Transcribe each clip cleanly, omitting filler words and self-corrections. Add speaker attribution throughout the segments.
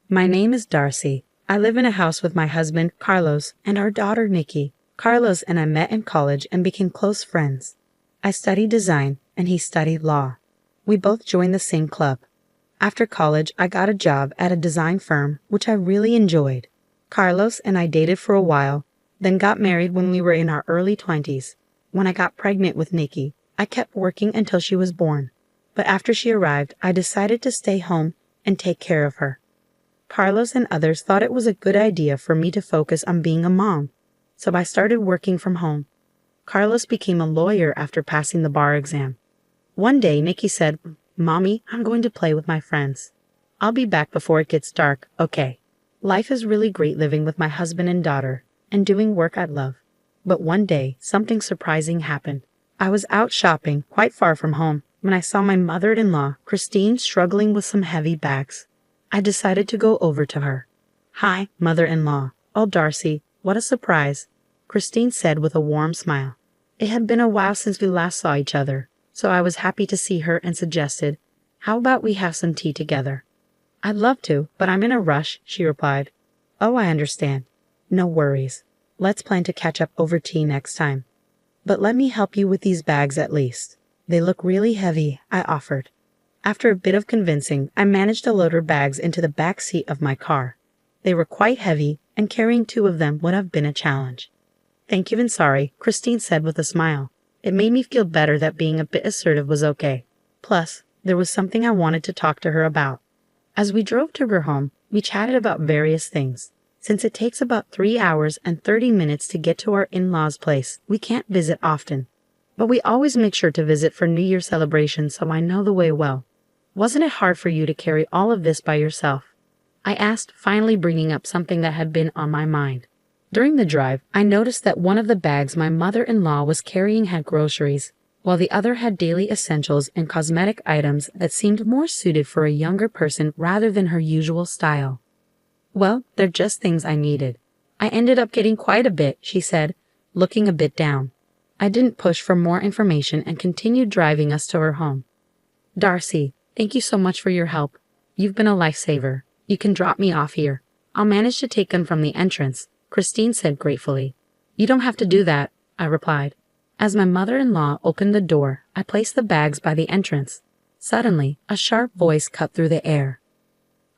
Speaker 1: My name is Darcy. I live in a house with my husband, Carlos, and our daughter, Nikki. Carlos and I met in college and became close friends. I studied design, and he studied law. We both joined the same club. After college, I got a job at a design firm, which I really enjoyed. Carlos and I dated for a while, then got married when we were in our early 20s. When I got pregnant with Nikki, I kept working until she was born. But after she arrived, I decided to stay home and take care of her. Carlos and others thought it was a good idea for me to focus on being a mom, so I started working from home. Carlos became a lawyer after passing the bar exam. One day, Nikki said, "Mommy, I'm going to play with my friends. I'll be back before it gets dark, okay?" Life is really great living with my husband and daughter, and doing work I love. But one day, something surprising happened. I was out shopping, quite far from home, when I saw my mother-in-law, Christine, struggling with some heavy bags. I decided to go over to her. "Hi, mother-in-law." "Oh, Darcy, what a surprise," Christine said with a warm smile. It had been a while since we last saw each other, so I was happy to see her and suggested, "How about we have some tea together?" "I'd love to, but I'm in a rush," she replied. "Oh, I understand. No worries. Let's plan to catch up over tea next time. But let me help you with these bags at least. They look really heavy," I offered. After a bit of convincing, I managed to load her bags into the back seat of my car. They were quite heavy, and carrying 2 of them would have been a challenge. "Thank you and sorry," Christine said with a smile. It made me feel better that being a bit assertive was okay. Plus, there was something I wanted to talk to her about. As we drove to her home, we chatted about various things. Since it takes about 3 hours and 30 minutes to get to our in-laws' place, we can't visit often. But we always make sure to visit for New Year celebrations, so I know the way well. "Wasn't it hard for you to carry all of this by yourself?" I asked, finally bringing up something that had been on my mind. During the drive, I noticed that one of the bags my mother-in-law was carrying had groceries, while the other had daily essentials and cosmetic items that seemed more suited for a younger person rather than her usual style. "Well, they're just things I needed. I ended up getting quite a bit," she said, looking a bit down. I didn't push for more information and continued driving us to her home. "Darcy, thank you so much for your help. You've been a lifesaver. You can drop me off here. I'll manage to take them from the entrance," Christine said gratefully. "You don't have to do that," I replied. As my mother-in-law opened the door, I placed the bags by the entrance. Suddenly, a sharp voice cut through the air.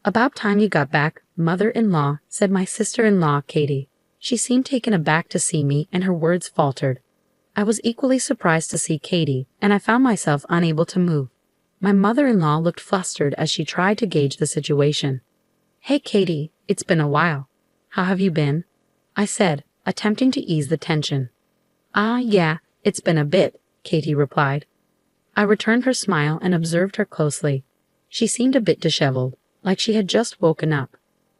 Speaker 1: "About time you got back, mother-in-law," said my sister-in-law, Katie. She seemed taken aback to see me, and her words faltered. I was equally surprised to see Katie, and I found myself unable to move. My mother-in-law looked flustered as she tried to gauge the situation. "Hey, Katie, it's been a while. How have you been?" I said, attempting to ease the tension. Yeah, it's been a bit," Katie replied. I returned her smile and observed her closely. She seemed a bit disheveled, like she had just woken up.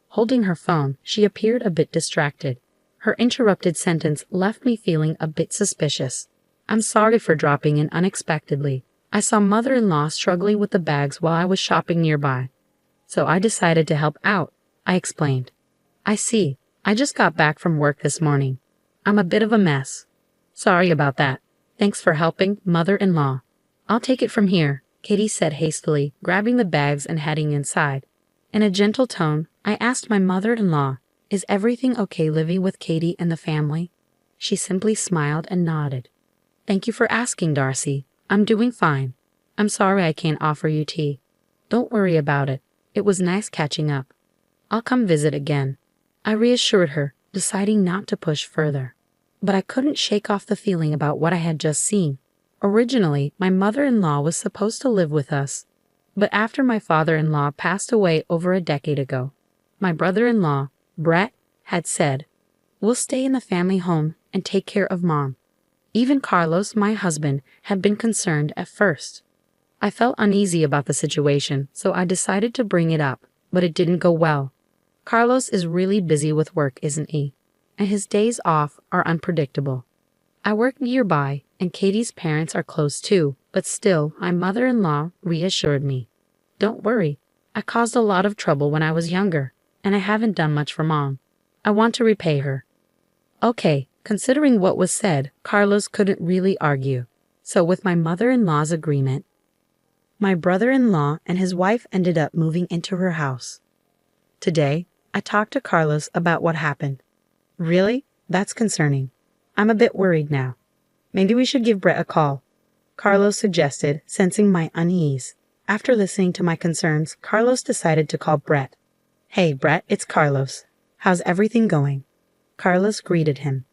Speaker 1: Holding her phone, she appeared a bit distracted. Her interrupted sentence left me feeling a bit suspicious. "I'm sorry for dropping in unexpectedly. I saw mother-in-law struggling with the bags while I was shopping nearby. So I decided to help out," I explained. "I see. I just got back from work this morning. I'm a bit of a mess. Sorry about that. Thanks for helping, mother-in-law. I'll take it from here," Katie said hastily, grabbing the bags and heading inside. In a gentle tone, I asked my mother-in-law, "Is everything okay living with Katie and the family?" She simply smiled and nodded. "Thank you for asking, Darcy. I'm doing fine. I'm sorry I can't offer you tea." "Don't worry about it. It was nice catching up. I'll come visit again," I reassured her, deciding not to push further. But I couldn't shake off the feeling about what I had just seen. Originally, my mother-in-law was supposed to live with us, but after my father-in-law passed away over a decade ago, my brother-in-law, Brett, had said, "We'll stay in the family home and take care of Mom." Even Carlos, my husband, had been concerned at first. I felt uneasy about the situation, so I decided to bring it up, but it didn't go well. Carlos is really busy with work, isn't he? And his days off are unpredictable. I work nearby, and Katie's parents are close too, but still, my mother-in-law reassured me. "Don't worry. I caused a lot of trouble when I was younger, and I haven't done much for Mom. I want to repay her." Okay, considering what was said, Carlos couldn't really argue. So with my mother-in-law's agreement, my brother-in-law and his wife ended up moving into her house. Today, I talked to Carlos about what happened. Really? That's concerning. I'm a bit worried now. Maybe we should give Brett a call, Carlos suggested, sensing my unease. After listening to my concerns, Carlos decided to call Brett. Hey, Brett, it's Carlos. How's everything going? Carlos greeted him.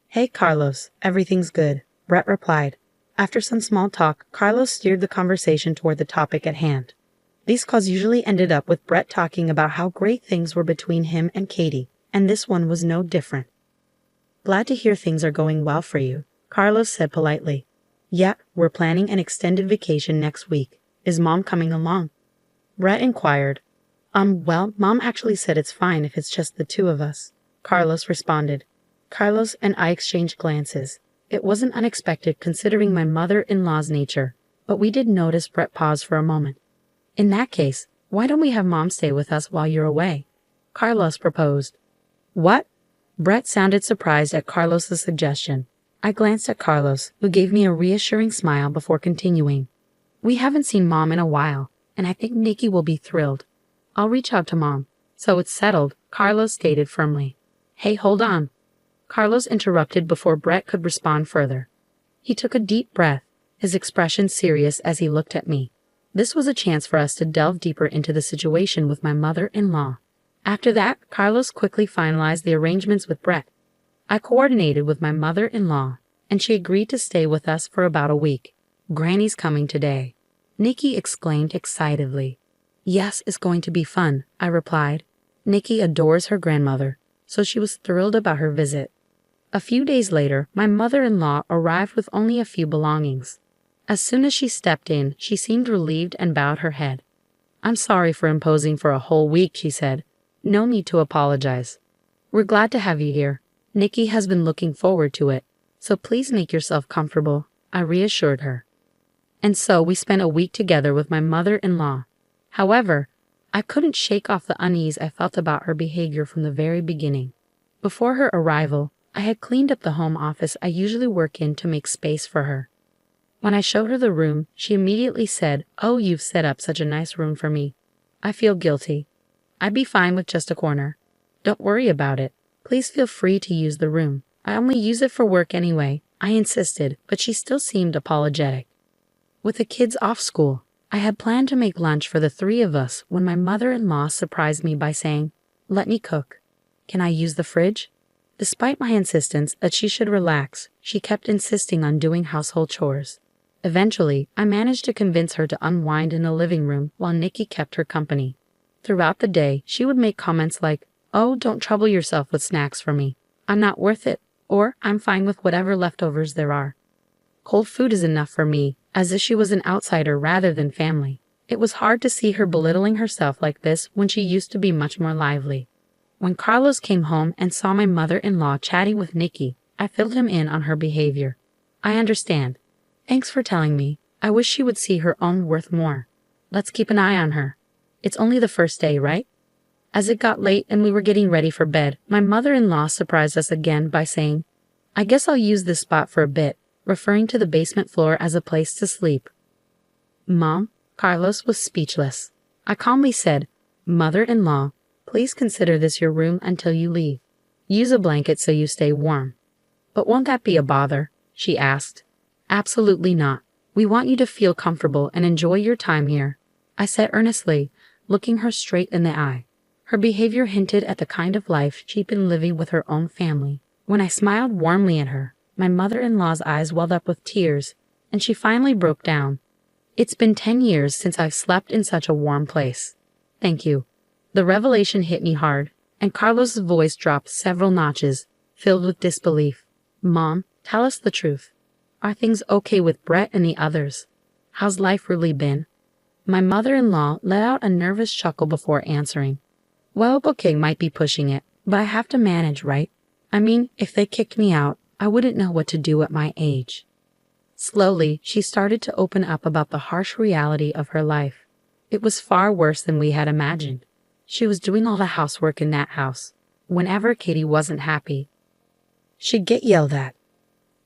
Speaker 1: Hey, Carlos, everything's good, Brett replied. After some small talk, Carlos steered the conversation toward the topic at hand. These calls usually ended up with Brett talking about how great things were between him and Katie, and this one was no different. Glad to hear things are going well for you, Carlos said politely. Yeah, we're planning an extended vacation next week. Is Mom coming along? Brett inquired. Well, Mom actually said it's fine if it's just the two of us, Carlos responded. Carlos and I exchanged glances. It wasn't unexpected considering my mother-in-law's nature, but we did notice Brett pause for a moment. In that case, why don't we have Mom stay with us while you're away? Carlos proposed. What? Brett sounded surprised at Carlos's suggestion. I glanced at Carlos, who gave me a reassuring smile before continuing. We haven't seen Mom in a while, and I think Nikki will be thrilled. I'll reach out to Mom. So it's settled, Carlos stated firmly. Hey, hold on. Carlos interrupted before Brett could respond further. He took a deep breath, his expression serious as he looked at me. This was a chance for us to delve deeper into the situation with my mother-in-law. After that, Carlos quickly finalized the arrangements with Brett. I coordinated with my mother-in-law, and she agreed to stay with us for about a week. Granny's coming today, Nikki exclaimed excitedly. Yes, it's going to be fun, I replied. Nikki adores her grandmother, so she was thrilled about her visit. A few days later, my mother-in-law arrived with only a few belongings. As soon as she stepped in, she seemed relieved and bowed her head. I'm sorry for imposing for a whole week, she said. No need to apologize. We're glad to have you here. Nikki has been looking forward to it, so please make yourself comfortable, I reassured her. And so we spent a week together with my mother-in-law. However, I couldn't shake off the unease I felt about her behavior from the very beginning. Before her arrival, I had cleaned up the home office I usually work in to make space for her. When I showed her the room, she immediately said, "Oh, you've set up such a nice room for me. I feel guilty. I'd be fine with just a corner. Don't worry about it. Please feel free to use the room. I only use it for work anyway," I insisted, but she still seemed apologetic. With the kids off school, I had planned to make lunch for the three of us when my mother-in-law surprised me by saying, "Let me cook. Can I use the fridge?" Despite my insistence that she should relax, she kept insisting on doing household chores. Eventually, I managed to convince her to unwind in the living room while Nikki kept her company. Throughout the day, she would make comments like, "Oh, don't trouble yourself with snacks for me. I'm not worth it," or "I'm fine with whatever leftovers there are. Cold food is enough for me," as if she was an outsider rather than family. It was hard to see her belittling herself like this when she used to be much more lively. When Carlos came home and saw my mother-in-law chatting with Nikki, I filled him in on her behavior. "I understand. Thanks for telling me. I wish she would see her own worth more. Let's keep an eye on her. It's only the first day, right?" As it got late and we were getting ready for bed, my mother-in-law surprised us again by saying, "I guess I'll use this spot for a bit," referring to the basement floor as a place to sleep. "Mom?" Carlos was speechless. I calmly said, "Mother-in-law, please consider this your room until you leave. Use a blanket so you stay warm." "But won't that be a bother?" she asked. "Absolutely not. We want you to feel comfortable and enjoy your time here," I said earnestly, looking her straight in the eye. Her behavior hinted at the kind of life she'd been living with her own family. When I smiled warmly at her, my mother-in-law's eyes welled up with tears, and she finally broke down. "It's been 10 years since I've slept in such a warm place. Thank you." The revelation hit me hard, and Carlos's voice dropped several notches, filled with disbelief. "Mom, tell us the truth. Are things okay with Brett and the others? How's life really been?" My mother-in-law let out a nervous chuckle before answering. "Well, okay might be pushing it, but I have to manage, right? I mean, if they kicked me out, I wouldn't know what to do at my age." Slowly, she started to open up about the harsh reality of her life. It was far worse than we had imagined. She was doing all the housework in that house. Whenever Katie wasn't happy, she'd get yelled at.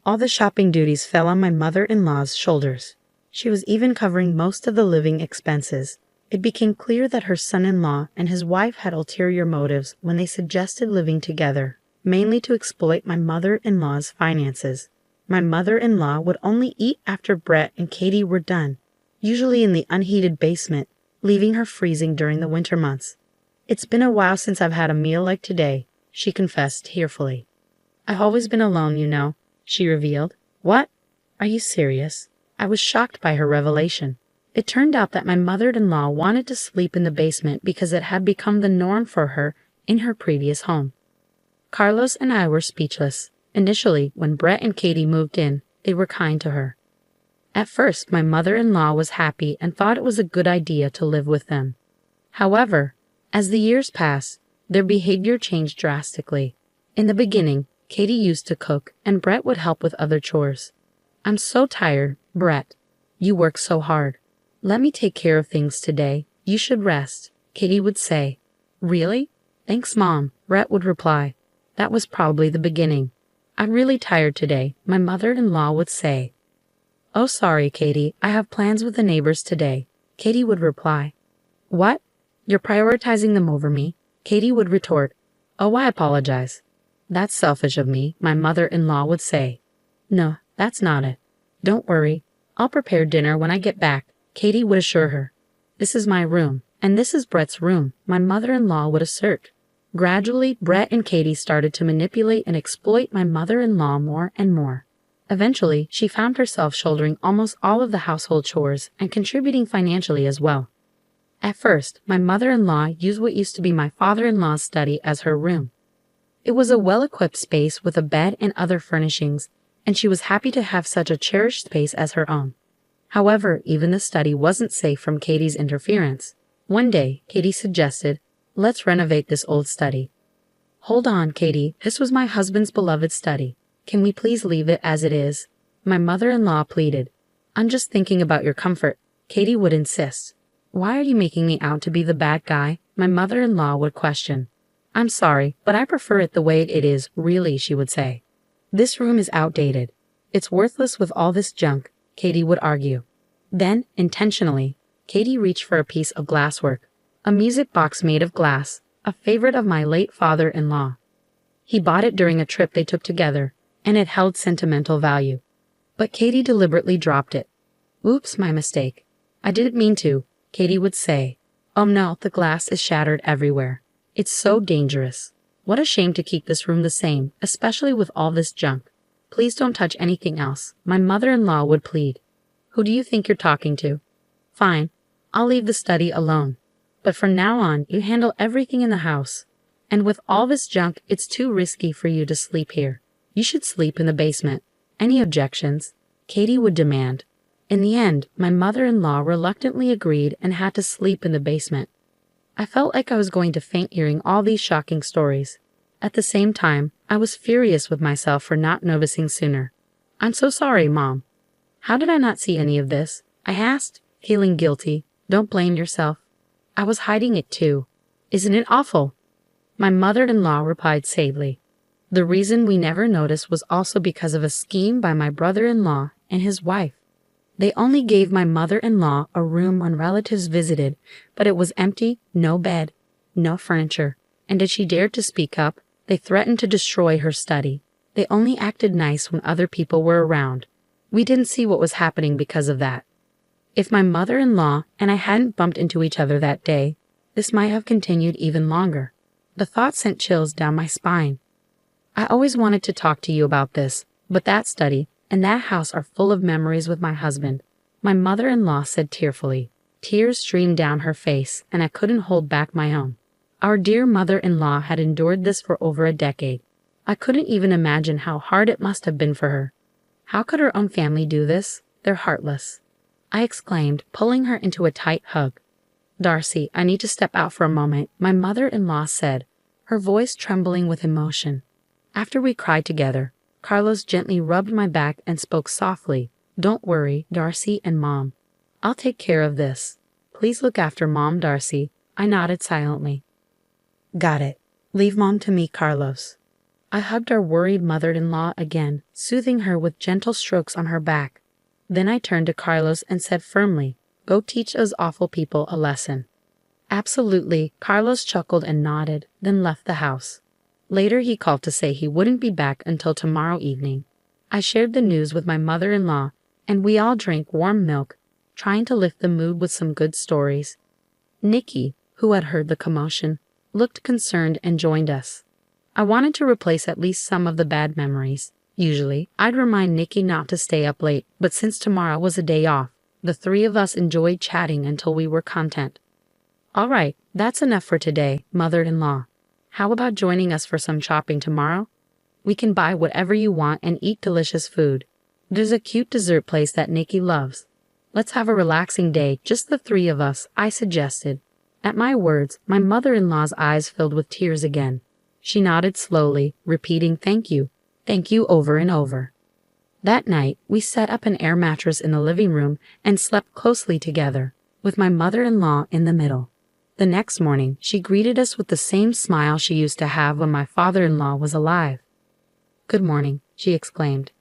Speaker 1: All the shopping duties fell on my mother-in-law's shoulders. She was even covering most of the living expenses. It became clear that her son-in-law and his wife had ulterior motives when they suggested living together, mainly to exploit my mother-in-law's finances. My mother-in-law would only eat after Brett and Katie were done, usually in the unheated basement, leaving her freezing during the winter months. "It's been a while since I've had a meal like today," she confessed tearfully. "I've always been alone, you know," she revealed. "What? Are you serious?" I was shocked by her revelation. It turned out that my mother-in-law wanted to sleep in the basement because it had become the norm for her in her previous home. Carlos and I were speechless. Initially, when Brett and Katie moved in, they were kind to her. At first, my mother-in-law was happy and thought it was a good idea to live with them. However, as the years passed, their behavior changed drastically. In the beginning, Katie used to cook and Brett would help with other chores. "I'm so tired, Brett. You work so hard. Let me take care of things today. You should rest," Katie would say. "Really? Thanks, Mom," Brett would reply. That was probably the beginning. "I'm really tired today," my mother-in-law would say. "Oh, sorry, Katie, I have plans with the neighbors today," Katie would reply. "What? You're prioritizing them over me?" Katie would retort. "Oh, I apologize." "That's selfish of me," my mother-in-law would say. "No, that's not it. Don't worry. I'll prepare dinner when I get back," Katie would assure her. "This is my room, and this is Brett's room," my mother-in-law would assert. Gradually, Brett and Katie started to manipulate and exploit my mother-in-law more and more. Eventually, she found herself shouldering almost all of the household chores and contributing financially as well. At first, my mother-in-law used what used to be my father-in-law's study as her room. It was a well-equipped space with a bed and other furnishings, and she was happy to have such a cherished space as her own. However, even the study wasn't safe from Katie's interference. One day, Katie suggested, "Let's renovate this old study." "Hold on, Katie, this was my husband's beloved study. Can we please leave it as it is?" my mother-in-law pleaded. "I'm just thinking about your comfort," Katie would insist. "Why are you making me out to be the bad guy?" my mother-in-law would question. "I'm sorry, but I prefer it the way it is, really," she would say. "This room is outdated. It's worthless with all this junk," Katie would argue. Then, intentionally, Katie reached for a piece of glasswork, a music box made of glass, a favorite of my late father-in-law. He bought it during a trip they took together, and it held sentimental value. But Katie deliberately dropped it. "Oops, my mistake. I didn't mean to," Katie would say. "Oh no, the glass is shattered everywhere. It's so dangerous. What a shame to keep this room the same, especially with all this junk. Please don't touch anything else," my mother-in-law would plead. "Who do you think you're talking to? Fine, I'll leave the study alone. But from now on, you handle everything in the house. And with all this junk, it's too risky for you to sleep here. You should sleep in the basement." "Any objections?" Katie would demand. In the end, my mother-in-law reluctantly agreed and had to sleep in the basement. I felt like I was going to faint hearing all these shocking stories. At the same time, I was furious with myself for not noticing sooner. "I'm so sorry, Mom. How did I not see any of this?" I asked, feeling guilty. "Don't blame yourself. I was hiding it too. Isn't it awful?" My mother-in-law replied sadly. The reason we never noticed was also because of a scheme by my brother-in-law and his wife. They only gave my mother-in-law a room when relatives visited, but it was empty, no bed, no furniture, and if she dared to speak up, they threatened to destroy her study. They only acted nice when other people were around. We didn't see what was happening because of that. If my mother-in-law and I hadn't bumped into each other that day, this might have continued even longer. The thought sent chills down my spine. "I always wanted to talk to you about this, but that study and that house are full of memories with my husband," my mother-in-law said tearfully. Tears streamed down her face, and I couldn't hold back my own. Our dear mother-in-law had endured this for over a decade. I couldn't even imagine how hard it must have been for her. How could her own family do this? They're heartless, I exclaimed, pulling her into a tight hug. "Darcy, I need to step out for a moment," my mother-in-law said, her voice trembling with emotion. After we cried together, Carlos gently rubbed my back and spoke softly. "Don't worry, Darcy and Mom. I'll take care of this. Please look after Mom, Darcy." I nodded silently. "Got it. Leave Mom to me, Carlos." I hugged our worried mother-in-law again, soothing her with gentle strokes on her back. Then I turned to Carlos and said firmly, Go teach those awful people a lesson. Absolutely, Carlos chuckled and nodded, then left the house. Later he called to say he wouldn't be back until tomorrow evening. I shared the news with my mother-in-law, and we all drank warm milk, trying to lift the mood with some good stories. Nikki, who had heard the commotion, looked concerned and joined us. I wanted to replace at least some of the bad memories. Usually, I'd remind Nikki not to stay up late, but since tomorrow was a day off, the three of us enjoyed chatting until we were content. All right, that's enough for today, mother-in-law. How about joining us for some shopping tomorrow? We can buy whatever you want and eat delicious food. There's a cute dessert place that Nikki loves. Let's have a relaxing day, just the three of us, I suggested. At my words, my mother-in-law's eyes filled with tears again. She nodded slowly, repeating thank you over and over. That night, we set up an air mattress in the living room and slept closely together, with my mother-in-law in the middle. The next morning, she greeted us with the same smile she used to have when my father-in-law was alive. Good morning, she exclaimed.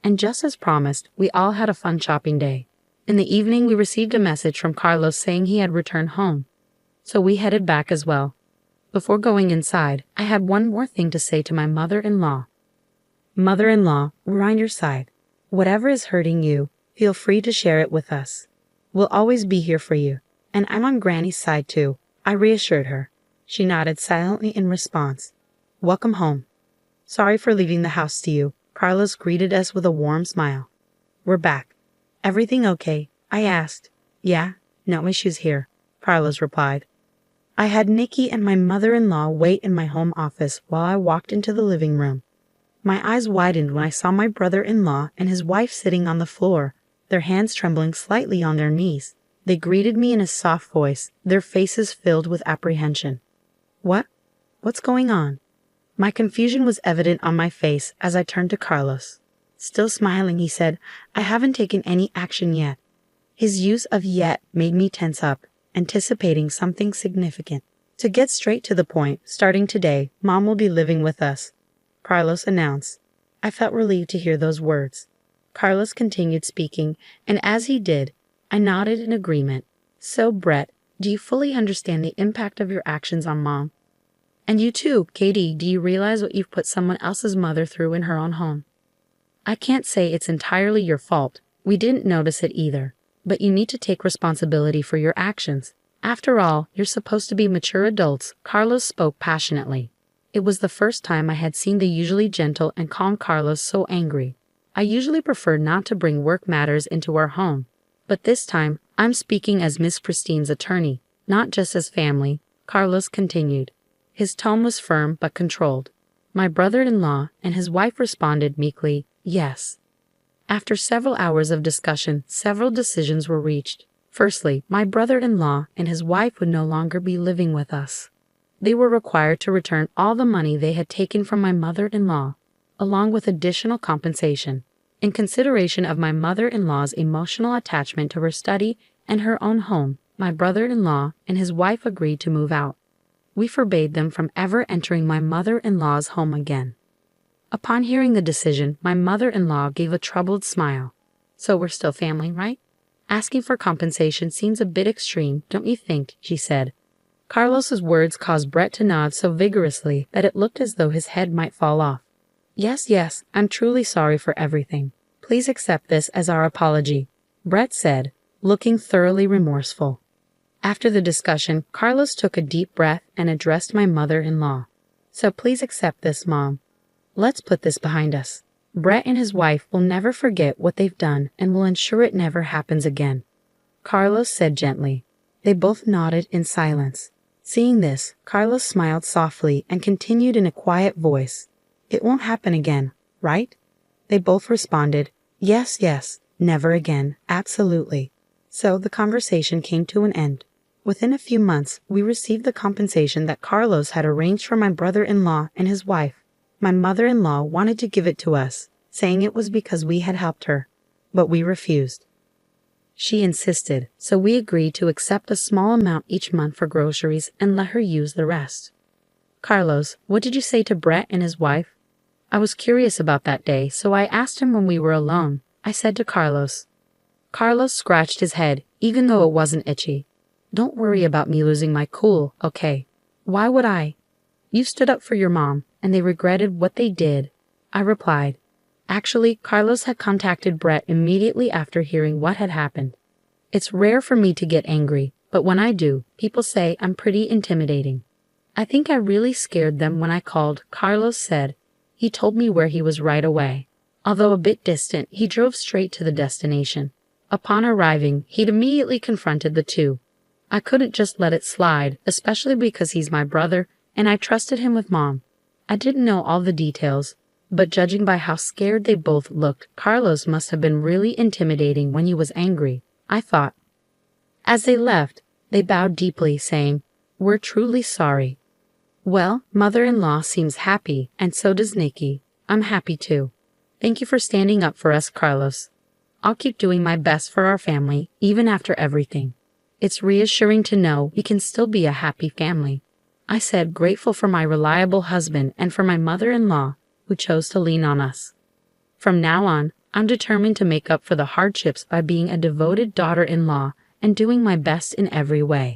Speaker 1: And just as promised, we all had a fun shopping day. In the evening, we received a message from Carlos saying he had returned home. So we headed back as well. Before going inside, I had one more thing to say to my mother-in-law. Mother-in-law, we're on your side. Whatever is hurting you, feel free to share it with us. We'll always be here for you. And I'm on Granny's side too, I reassured her. She nodded silently in response. Welcome home. Sorry for leaving the house to you. Carlos greeted us with a warm smile. We're back. Everything okay? I asked. Yeah, no issues here, Carlos replied. I had Nikki and my mother-in-law wait in my home office while I walked into the living room. My eyes widened when I saw my brother-in-law and his wife sitting on the floor, their hands trembling slightly on their knees. They greeted me in a soft voice, their faces filled with apprehension. What's going on? My confusion was evident on my face as I turned to Carlos. Still smiling, he said, I haven't taken any action yet. His use of yet made me tense up, anticipating something significant. To get straight to the point, starting today, Mom will be living with us, Carlos announced. I felt relieved to hear those words. Carlos continued speaking, and as he did, I nodded in agreement. So, Brett, do you fully understand the impact of your actions on Mom? And you too, Katie, do you realize what you've put someone else's mother through in her own home? I can't say it's entirely your fault. We didn't notice it either. But you need to take responsibility for your actions. After all, you're supposed to be mature adults, Carlos spoke passionately. It was the first time I had seen the usually gentle and calm Carlos so angry. I usually prefer not to bring work matters into our home. But this time, I'm speaking as Miss Christine's attorney, not just as family, Carlos continued. His tone was firm but controlled. My brother-in-law and his wife responded meekly, yes. After several hours of discussion, several decisions were reached. Firstly, my brother-in-law and his wife would no longer be living with us. They were required to return all the money they had taken from my mother-in-law, along with additional compensation. In consideration of my mother-in-law's emotional attachment to her study and her own home, my brother-in-law and his wife agreed to move out. We forbade them from ever entering my mother-in-law's home again. Upon hearing the decision, my mother-in-law gave a troubled smile. So we're still family, right? Asking for compensation seems a bit extreme, don't you think? She said. Carlos's words caused Brett to nod so vigorously that it looked as though his head might fall off. Yes, I'm truly sorry for everything. Please accept this as our apology, Brett said, looking thoroughly remorseful. After the discussion, Carlos took a deep breath and addressed my mother-in-law. So please accept this, Mom. Let's put this behind us. Brett and his wife will never forget what they've done and will ensure it never happens again, Carlos said gently. They both nodded in silence. Seeing this, Carlos smiled softly and continued in a quiet voice. It won't happen again, right? They both responded, yes, never again, absolutely. So the conversation came to an end. Within a few months, we received the compensation that Carlos had arranged for my brother-in-law and his wife. My mother-in-law wanted to give it to us, saying it was because we had helped her, but we refused. She insisted, so we agreed to accept a small amount each month for groceries and let her use the rest. Carlos, what did you say to Brett and his wife? I was curious about that day, so I asked him when we were alone. I said to Carlos. Carlos scratched his head. even though it wasn't itchy. Don't worry about me losing my cool, okay? Why would I? You stood up for your mom, and they regretted what they did, I replied. Actually, Carlos had contacted Brett immediately after hearing what had happened. It's rare for me to get angry, but when I do, people say I'm pretty intimidating. I think I really scared them when I called, Carlos said. He told me where he was right away. Although a bit distant, he drove straight to the destination. Upon arriving, he'd immediately confronted the two. I couldn't just let it slide, especially because he's my brother, and I trusted him with Mom. I didn't know all the details, but judging by how scared they both looked, Carlos must have been really intimidating when he was angry, I thought. As they left, they bowed deeply, saying, "We're truly sorry." Well, mother-in-law seems happy, and so does Nikki. I'm happy too. Thank you for standing up for us, Carlos. I'll keep doing my best for our family, even after everything. It's reassuring to know we can still be a happy family. I said, grateful for my reliable husband and for my mother-in-law, who chose to lean on us. From now on, I'm determined to make up for the hardships by being a devoted daughter-in-law and doing my best in every way.